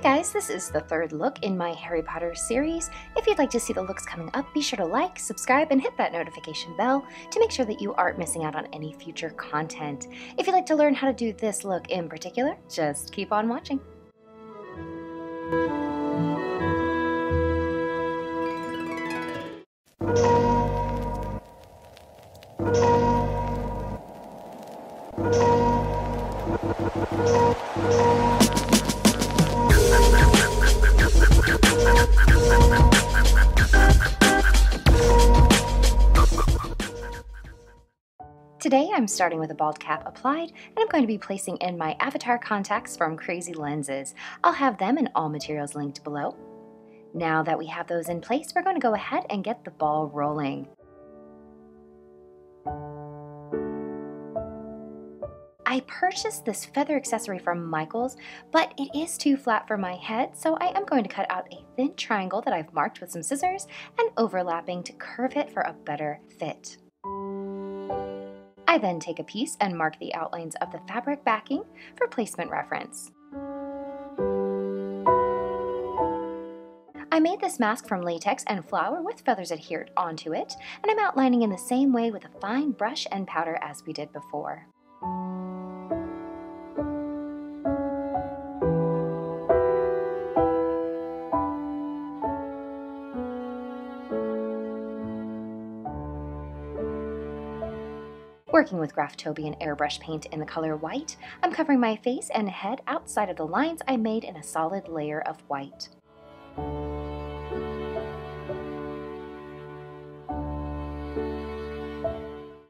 guys, this is the third look in my Harry Potter series. If you'd like to see the looks coming up, be sure to like, subscribe, and hit that notification bell to make sure that you aren't missing out on any future content. If you'd like to learn how to do this look in particular, just keep on watching. Today I'm starting with a bald cap applied, and I'm going to be placing in my avatar contacts from Crazy Lenses. I'll have them and all materials linked below. Now that we have those in place, we're going to go ahead and get the ball rolling. I purchased this feather accessory from Michaels, but it is too flat for my head, so I am going to cut out a thin triangle that I've marked with some scissors and overlapping to curve it for a better fit. I then take a piece and mark the outlines of the fabric backing for placement reference. I made this mask from latex and flour with feathers adhered onto it, and I'm outlining in the same way with a fine brush and powder as we did before. Working with Graftobian airbrush paint in the color white, I'm covering my face and head outside of the lines I made in a solid layer of white.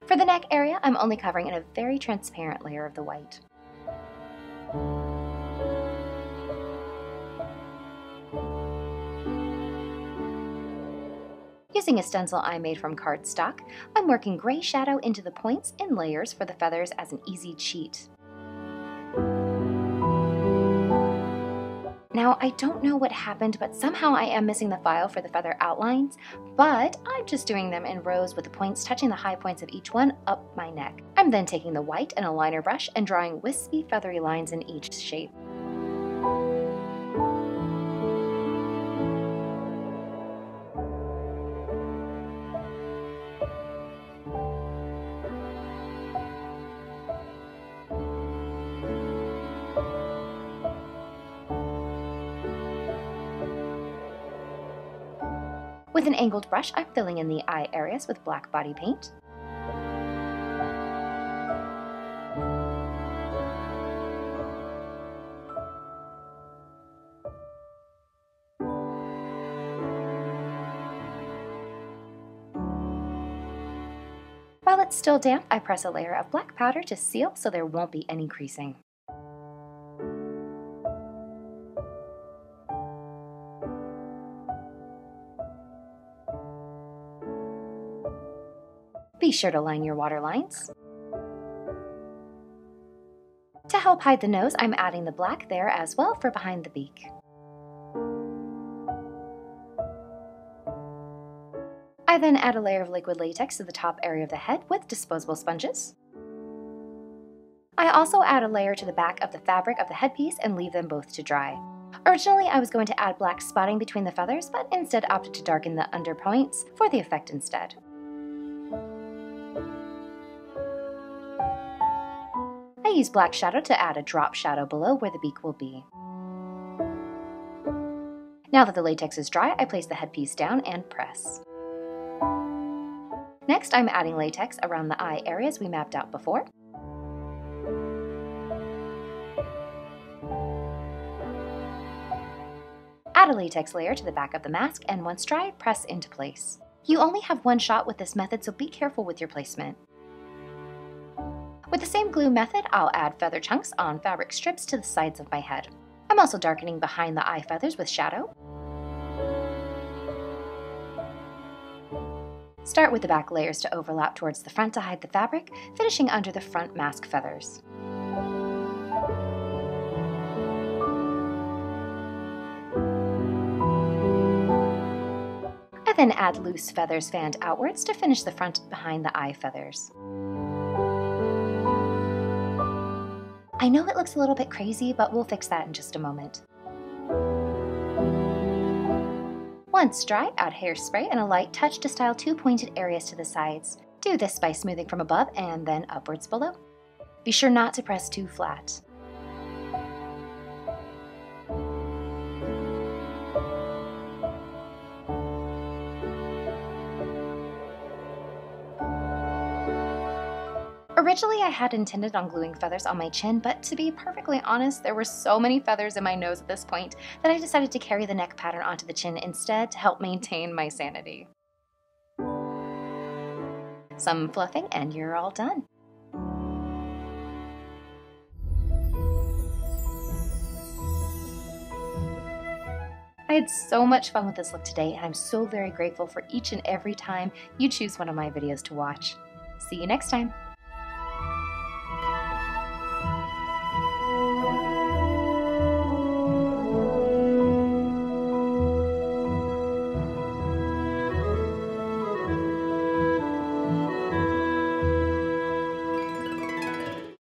For the neck area, I'm only covering in a very transparent layer of the white. Using a stencil I made from cardstock, I'm working gray shadow into the points in layers for the feathers as an easy cheat. Now, I don't know what happened, but somehow I am missing the file for the feather outlines, but I'm just doing them in rows with the points touching the high points of each one up my neck. I'm then taking the white and a liner brush and drawing wispy feathery lines in each shape. With an angled brush, I'm filling in the eye areas with black body paint. While it's still damp, I press a layer of black powder to seal so there won't be any creasing. Be sure to line your water lines. To help hide the nose, I'm adding the black there as well for behind the beak. I then add a layer of liquid latex to the top area of the head with disposable sponges. I also add a layer to the back of the fabric of the headpiece and leave them both to dry. Originally, I was going to add black spotting between the feathers, but instead opted to darken the underpoints for the effect instead. I use black shadow to add a drop shadow below where the beak will be. Now that the latex is dry, I place the headpiece down and press. Next, I'm adding latex around the eye areas we mapped out before. Add a latex layer to the back of the mask, and once dry, press into place. You only have one shot with this method, so be careful with your placement. With the same glue method, I'll add feather chunks on fabric strips to the sides of my head. I'm also darkening behind the eye feathers with shadow. Start with the back layers to overlap towards the front to hide the fabric, finishing under the front mask feathers. I then add loose feathers fanned outwards to finish the front behind the eye feathers. I know it looks a little bit crazy, but we'll fix that in just a moment. Once dry, add hairspray and a light touch to style 2 pointed areas to the sides. Do this by smoothing from above and then upwards below. Be sure not to press too flat. Originally, I had intended on gluing feathers on my chin, but to be perfectly honest, there were so many feathers in my nose at this point that I decided to carry the neck pattern onto the chin instead to help maintain my sanity. Some fluffing and you're all done. I had so much fun with this look today, and I'm so very grateful for each and every time you choose one of my videos to watch. See you next time!